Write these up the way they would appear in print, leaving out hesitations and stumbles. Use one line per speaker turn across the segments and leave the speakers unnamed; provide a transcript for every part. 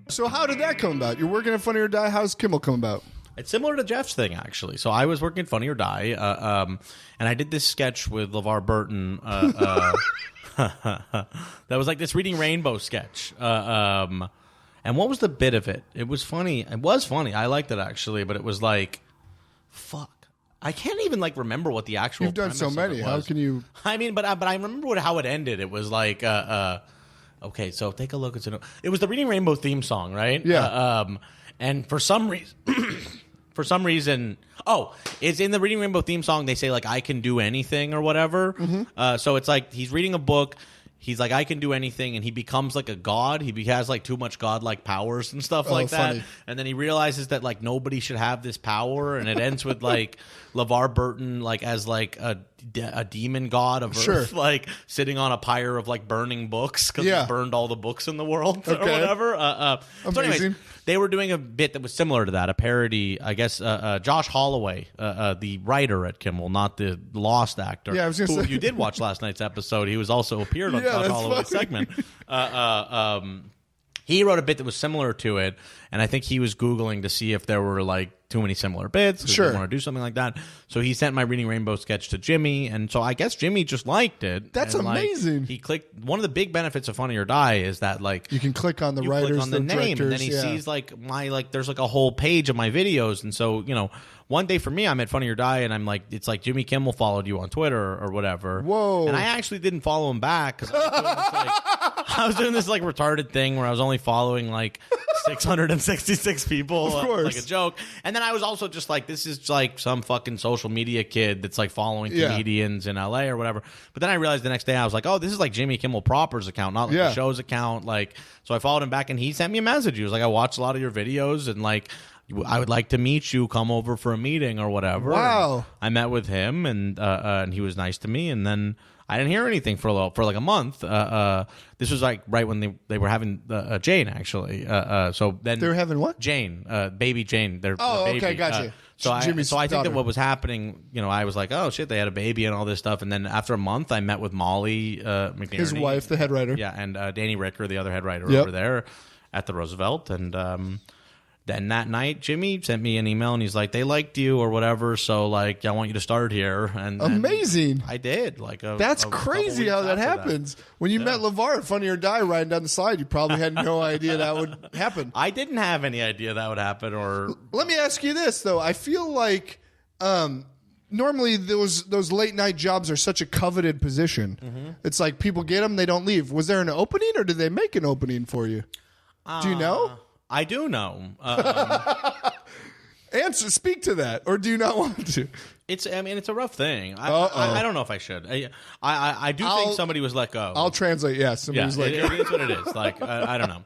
So how did that come about? You're working at Funny or Die. How's Kimmel come about?
It's similar to Jeff's thing, actually. So I was working at Funny or Die, and I did this sketch with LeVar Burton. That was like this Reading Rainbow sketch. And what was the bit of it? It was funny. It was funny. I liked it, actually. But it was like, fuck. I can't even like remember what the actual.
You've done so many. How can you?
I mean, but I remember how it ended. It was like, okay, so take a look. It was the Reading Rainbow theme song, right?
Yeah.
And for some reason, it's in the Reading Rainbow theme song. They say like, I can do anything or whatever.
Mm-hmm.
So it's like he's reading a book. He's like, I can do anything, and he becomes like a god. He has like too much godlike powers and stuff like that.
Funny.
And then he realizes that like nobody should have this power, and it ends with like LeVar Burton like as like a demon god of Earth, like sitting on a pyre of like burning books because he burned all the books in the world or whatever. So anyways, they were doing a bit that was similar to that, a parody. I guess Josh Holloway, the writer at Kimmel, not the Lost actor.
Yeah, I was gonna say.
If you did watch last night's episode, he was also appeared on Josh Holloway's segment. He wrote a bit that was similar to it, and I think he was Googling to see if there were like too many similar bits. He didn't want to do something like that. So he sent my Reading Rainbow sketch to Jimmy, and so I guess Jimmy just liked it.
That's
and,
amazing.
He clicked. One of the big benefits of Funny or Die is that like
you can click on the writers,
click on the name,
directors,
and then he sees like my like there's like a whole page of my videos, and so one day for me, I'm at Funny or Die, and I'm like, it's like Jimmy Kimmel followed you on Twitter or whatever.
Whoa!
And I actually didn't follow him back because I was doing this like retarded thing where I was only following like 666 people, like a joke. And then I was also just like, this is like some fucking social media kid that's like following comedians in LA or whatever. But then I realized the next day I was like, oh, this is like Jimmy Kimmel Proper's account, not like the show's account. Like, so I followed him back, and he sent me a message. He was like, I watched a lot of your videos, and like, I would like to meet you. Come over for a meeting or whatever.
Wow!
And I met with him, and he was nice to me. And then I didn't hear anything for like a month. This was like right when they were having Jane, actually. So then
they were having what?
Jane, baby Jane. Their baby.
Okay, gotcha.
So I think that what was happening, I was like, oh shit, they had a baby and all this stuff. And then after a month, I met with Molly McNerney,
his wife, the head writer.
Yeah, and Danny Ricker, the other head writer over there at the Roosevelt, and. Then that night, Jimmy sent me an email, and he's like, they liked you or whatever, so like, I want you to start here. And
amazing.
I did.
That's crazy how that happens. When you met LeVar at Funny or Die riding down the side, you probably had no idea that would happen.
I didn't have any idea that would happen. Or
let me ask you this, though. I feel like normally those late night jobs are such a coveted position. Mm-hmm. It's like people get them, they don't leave. Was there an opening, or did they make an opening for you? Do you know?
I do know.
Answer. Speak to that, or do you not want to?
It's a rough thing. I don't know if I should. I do think somebody was let go.
I'll translate. Yeah, somebody was let go.
It's what it is. Like I don't know.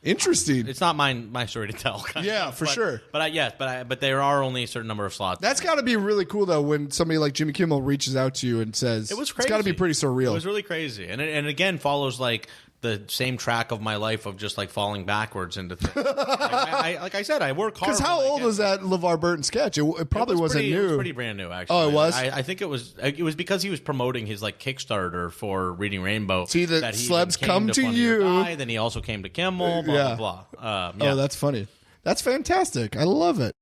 Interesting.
It's not my story to tell.
Yeah, for sure.
But there are only a certain number of slots.
That's got to be really cool though when somebody like Jimmy Kimmel reaches out to you and says,
"It was crazy."
It's got to be pretty surreal.
It was really crazy, and again follows like the same track of my life of just like falling backwards into things. Like I said, I work hard.
Because how old was that LeVar Burton sketch? It probably wasn't new.
It was pretty brand new, actually.
Oh, it was?
I think it was because he was promoting his like Kickstarter for Reading Rainbow.
See, the celebs come to you.
Then he also came to Kimmel, blah, blah, blah.
Oh, that's funny. That's fantastic. I love it.